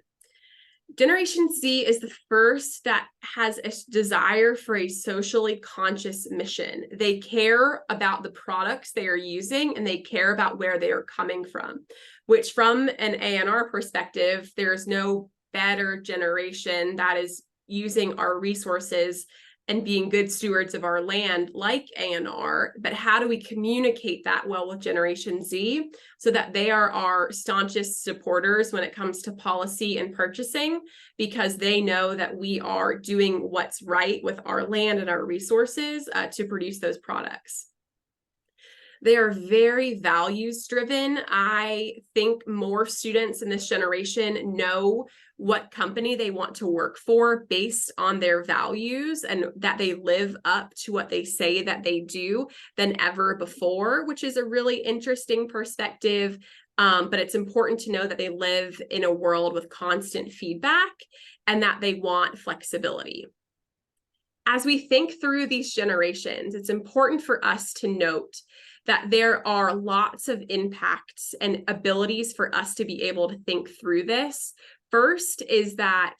Generation Z is the first that has a desire for a socially conscious mission. They care about the products they are using, and they care about where they are coming from, which from an A&R perspective, there's no better generation that is using our resources and being good stewards of our land like A&R, but how do we communicate that well with Generation Z so that they are our staunchest supporters when it comes to policy and purchasing, because they know that we are doing what's right with our land and our resources to produce those products. They are very values driven. I think more students in this generation know what company they want to work for based on their values and that they live up to what they say that they do than ever before, which is a really interesting perspective. But it's important to know that they live in a world with constant feedback and that they want flexibility. As we think through these generations, it's important for us to note that there are lots of impacts and abilities for us to be able to think through this. First is that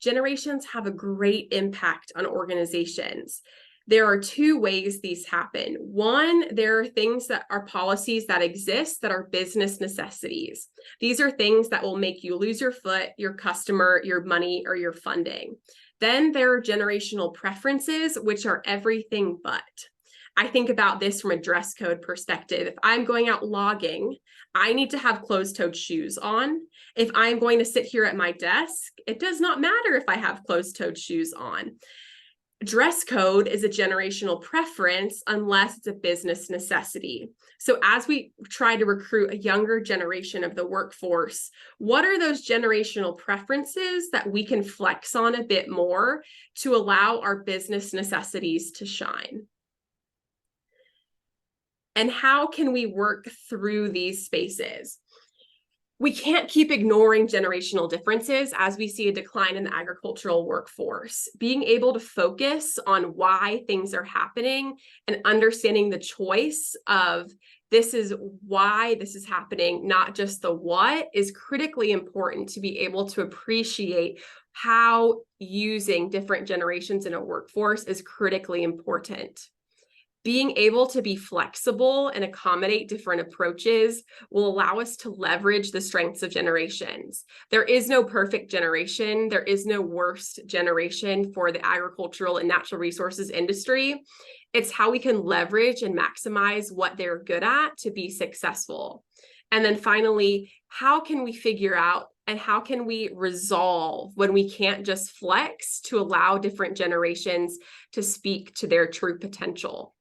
generations have a great impact on organizations. There are two ways these happen. One, there are things that are policies that exist that are business necessities. These are things that will make you lose your foot, your customer, your money, or your funding. Then there are generational preferences, which are everything but. I think about this from a dress code perspective. If I'm going out logging, I need to have closed-toed shoes on. If I'm going to sit here at my desk, it does not matter if I have closed-toed shoes on. Dress code is a generational preference unless it's a business necessity. So as we try to recruit a younger generation of the workforce, what are those generational preferences that we can flex on a bit more to allow our business necessities to shine? And how can we work through these spaces? We can't keep ignoring generational differences as we see a decline in the agricultural workforce. Being able to focus on why things are happening and understanding the choice of this is why this is happening, not just the what, is critically important to be able to appreciate how using different generations in a workforce is critically important. Being able to be flexible and accommodate different approaches will allow us to leverage the strengths of generations. There is no perfect generation. There is no worst generation for the agricultural and natural resources industry. It's how we can leverage and maximize what they're good at to be successful. And then finally, how can we figure out and how can we resolve when we can't just flex to allow different generations to speak to their true potential?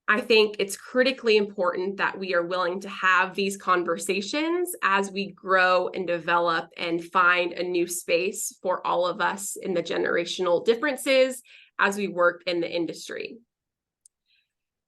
I think it's critically important that we are willing to have these conversations as we grow and develop and find a new space for all of us in the generational differences as we work in the industry.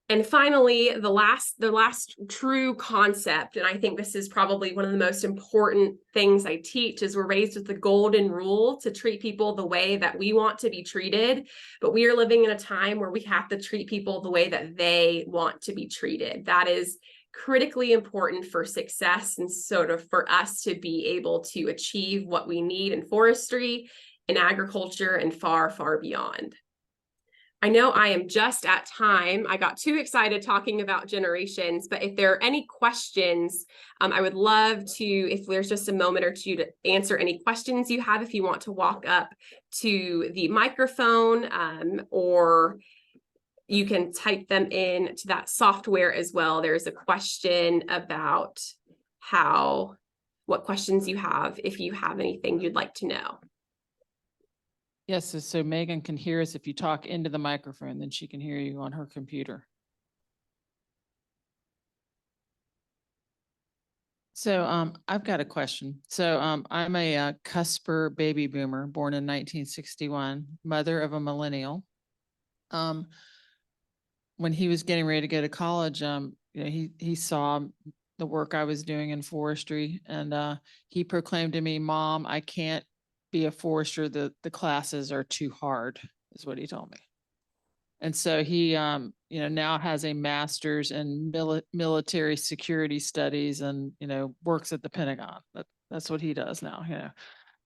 And finally, the last true concept, and I think this is probably one of the most important things I teach, is we're raised with the golden rule to treat people the way that we want to be treated, but we are living in a time where we have to treat people the way that they want to be treated. That is critically important for success and sort of for us to be able to achieve what we need in forestry, in agriculture, and far, far beyond. I know I am just at time. I got too excited talking about generations, but if there are any questions, I would love to, if there's just a moment or two, to answer any questions you have. If you want to walk up to the microphone, or you can type them in to that software as well. There's a question about what questions you have, if you have anything you'd like to know. Yes, so Megan can hear us if you talk into the microphone, then she can hear you on her computer. So I've got a question. So I'm a cusper baby boomer born in 1961, mother of a millennial. When he was getting ready to go to college, he saw the work I was doing in forestry, and he proclaimed to me, "Mom, I can't be a forester. The classes are too hard," is what he told me. And so he, now has a master's in military security studies and, works at the Pentagon. That's what he does now,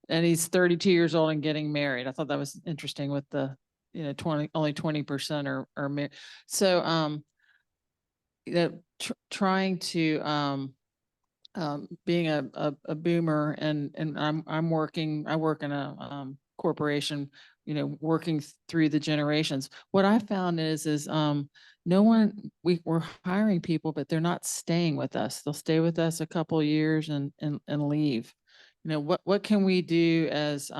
and he's 32 years old and getting married. I thought that was interesting with the, only 20% are married. So, trying to, being a boomer, and I work in a corporation working through the generations. What I found is no one, we're hiring people, but they're not staying with us. They'll stay with us a couple of years and leave. What can we do as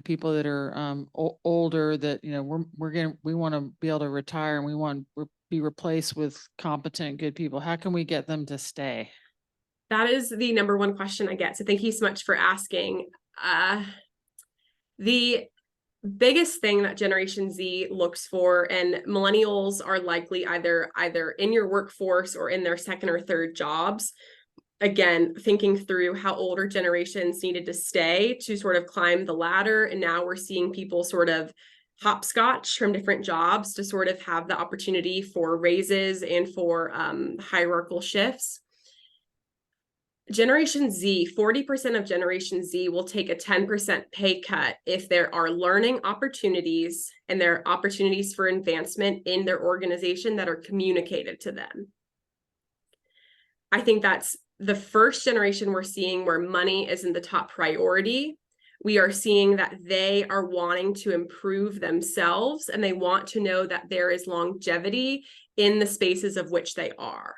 people that are older that we want to be able to retire, and we want to be replaced with competent, good people? How can we get them to stay? That is the number one question I get. So thank you so much for asking. The biggest thing that Generation Z looks for, and millennials are likely either in your workforce or in their second or third jobs. Again, thinking through how older generations needed to stay to sort of climb the ladder. And now we're seeing people sort of hopscotch from different jobs to sort of have the opportunity for raises and for hierarchical shifts. Generation Z, 40% of Generation Z will take a 10% pay cut if there are learning opportunities and there are opportunities for advancement in their organization that are communicated to them. I think that's the first generation we're seeing where money isn't the top priority. We are seeing that they are wanting to improve themselves, and they want to know that there is longevity in the spaces of which they are.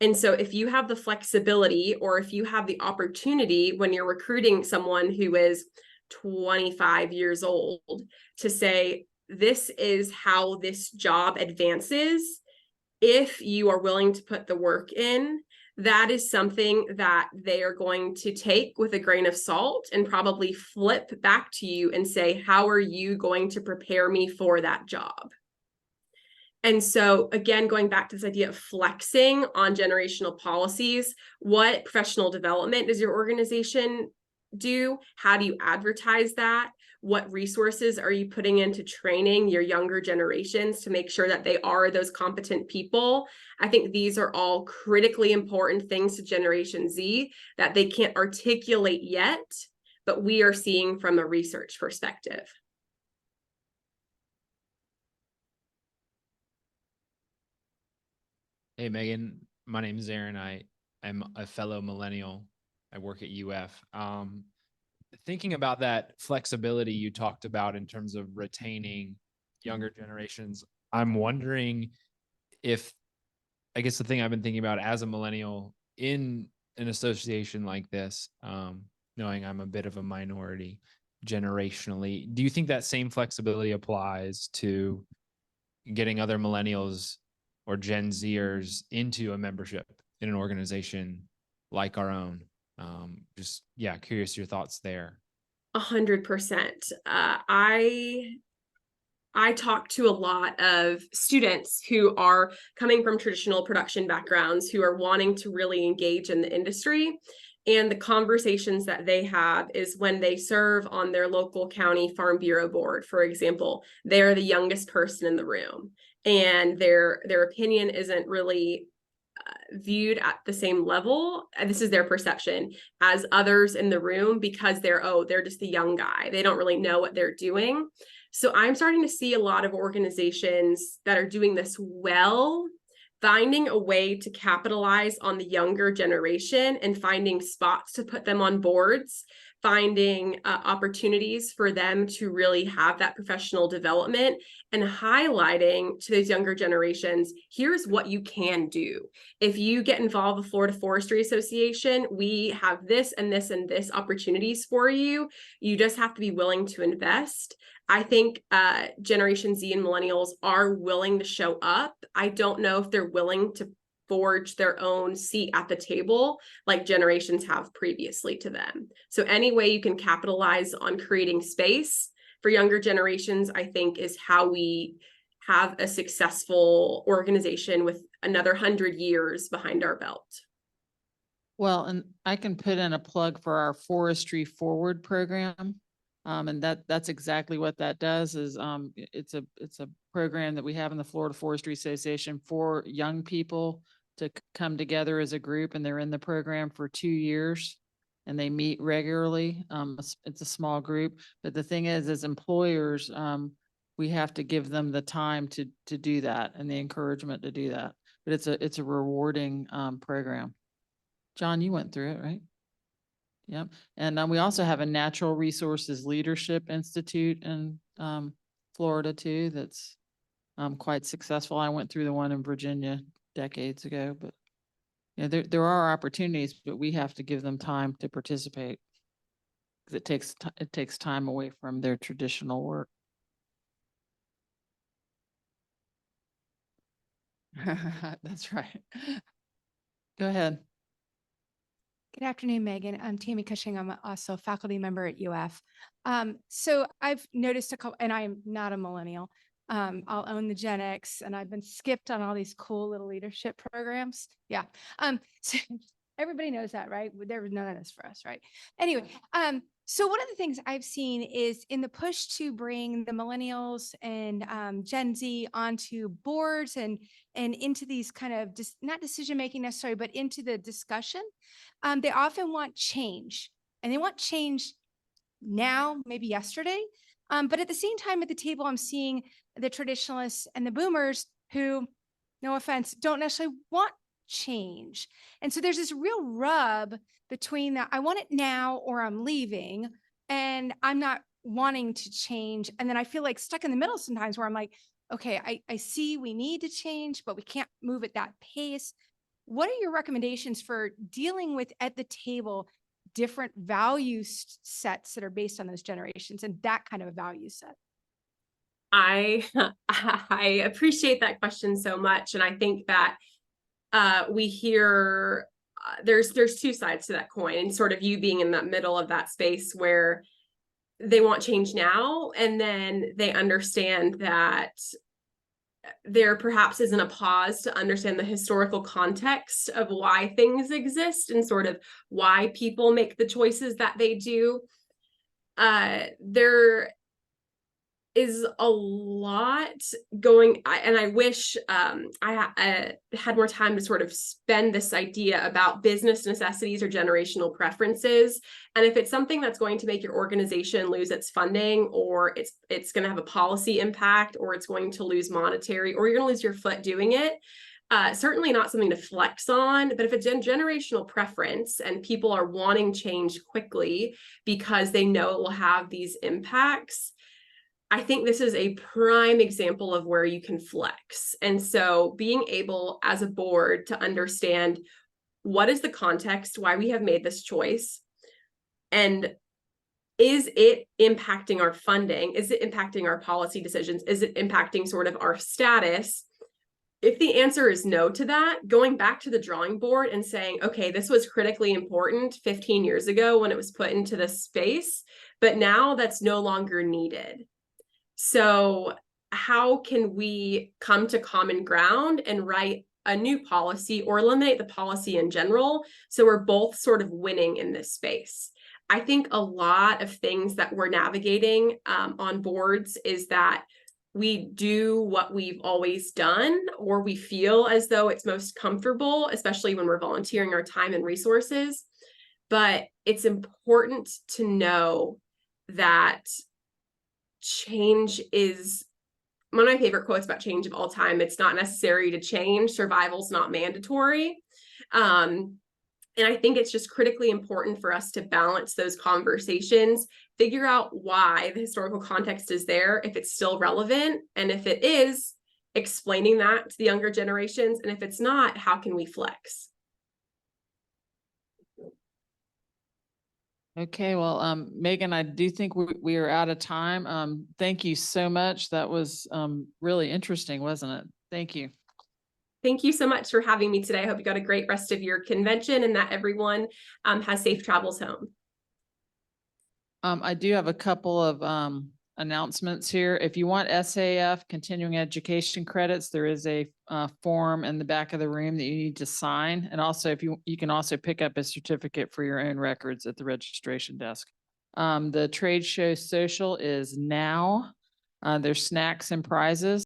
And so if you have the flexibility, or if you have the opportunity when you're recruiting someone who is 25 years old to say, this is how this job advances, if you are willing to put the work in, that is something that they are going to take with a grain of salt and probably flip back to you and say, how are you going to prepare me for that job? And so, again, going back to this idea of flexing on generational policies, what professional development does your organization do? How do you advertise that? What resources are you putting into training your younger generations to make sure that they are those competent people? I think these are all critically important things to Generation Z that they can't articulate yet, but we are seeing from a research perspective. Hey, Megan, my name is Aaron. I'm a fellow millennial. I work at UF. Thinking about that flexibility you talked about in terms of retaining younger generations, I'm wondering if, I guess the thing I've been thinking about as a millennial in an association like this, knowing I'm a bit of a minority generationally, do you think that same flexibility applies to getting other millennials or Gen Zers into a membership in an organization like our own? Just, yeah, curious your thoughts there. 100%. I talk to a lot of students who are coming from traditional production backgrounds, who are wanting to really engage in the industry. And the conversations that they have is when they serve on their local county farm bureau board, for example, they're the youngest person in the room, and their opinion isn't really viewed at the same level, and this is their perception, as others in the room, because they're just a young guy. They don't really know what they're doing. So I'm starting to see a lot of organizations that are doing this well, finding a way to capitalize on the younger generation and finding spots to put them on boards, finding opportunities for them to really have that professional development, and highlighting to those younger generations, here's what you can do. If you get involved with Florida Forestry Association, we have this and this and this opportunities for you. You just have to be willing to invest. I think Generation Z and millennials are willing to show up. I don't know if they're willing to forge their own seat at the table like generations have previously to them. So any way you can capitalize on creating space for younger generations, I think, is how we have a successful organization with another 100 years behind our belt. Well, and I can put in a plug for our Forestry Forward program. And that's exactly what that does is it's a program that we have in the Florida Forestry Association for young people to come together as a group, and they're in the program for 2 years and they meet regularly. It's a small group, but the thing is, as employers, we have to give them the time to do that and the encouragement to do that. But it's a rewarding program. John, you went through it, right? Yep. And we also have a Natural Resources Leadership Institute in Florida too. That's quite successful. I went through the one in Virginia decades ago, but yeah, there are opportunities, but we have to give them time to participate because it takes time away from their traditional work. That's right. Go ahead. Good afternoon, Megan. I'm Tammy Cushing. I'm also a faculty member at UF. So I've noticed a couple, and I am not a millennial. I'll own the Gen X, and I've been skipped on all these cool little leadership programs. Yeah. So everybody knows that, right? There was none of this for us, right? Anyway, so one of the things I've seen is in the push to bring the millennials and Gen Z onto boards and into these kind of not decision making necessarily, but into the discussion. They often want change, and they want change now, maybe yesterday. But at the same time, at the table, I'm seeing the traditionalists and the boomers who, no offense, don't necessarily want change. And so there's this real rub between that I want it now or I'm leaving, and I'm not wanting to change. And then I feel like stuck in the middle sometimes where I'm like, okay, I see we need to change, but we can't move at that pace. What are your recommendations for dealing with at the table different value sets that are based on those generations and that kind of a value set? I I appreciate that question so much, and I think that we hear there's two sides to that coin, and sort of you being in that middle of that space where they want change now, and then they understand that there perhaps isn't a pause to understand the historical context of why things exist and sort of why people make the choices that they do. There is a lot going, and I wish I had more time to sort of spend this idea about business necessities or generational preferences. And if it's something that's going to make your organization lose its funding, or it's going to have a policy impact, or it's going to lose monetary, or you're going to lose your foot doing it, certainly not something to flex on. But if it's a generational preference and people are wanting change quickly because they know it will have these impacts, I think this is a prime example of where you can flex. And so being able as a board to understand what is the context, why we have made this choice, and is it impacting our funding? Is it impacting our policy decisions? Is it impacting sort of our status? If the answer is no to that, going back to the drawing board and saying, okay, this was critically important 15 years ago when it was put into this space, but now that's no longer needed. So how can we come to common ground and write a new policy or eliminate the policy in general, so we're both sort of winning in this space? I think a lot of things that we're navigating on boards is that we do what we've always done, or we feel as though it's most comfortable, especially when we're volunteering our time and resources. But it's important to know that change is one of my favorite quotes about change of all time. It's not necessary to change. Survival's not mandatory. And I think it's just critically important for us to balance those conversations, figure out why the historical context is there, if it's still relevant, and if it is, explaining that to the younger generations. And if it's not, how can we flex? Okay, well, Megan, I do think we are out of time. Thank you so much. That was really interesting, wasn't it? Thank you. Thank you so much for having me today. I hope you got a great rest of your convention and that everyone has safe travels home. I do have a couple of announcements here. If you want SAF continuing education credits, there is a form in the back of the room that you need to sign. And also, if you can also pick up a certificate for your own records at the registration desk. The trade show social is now. There's snacks and prizes.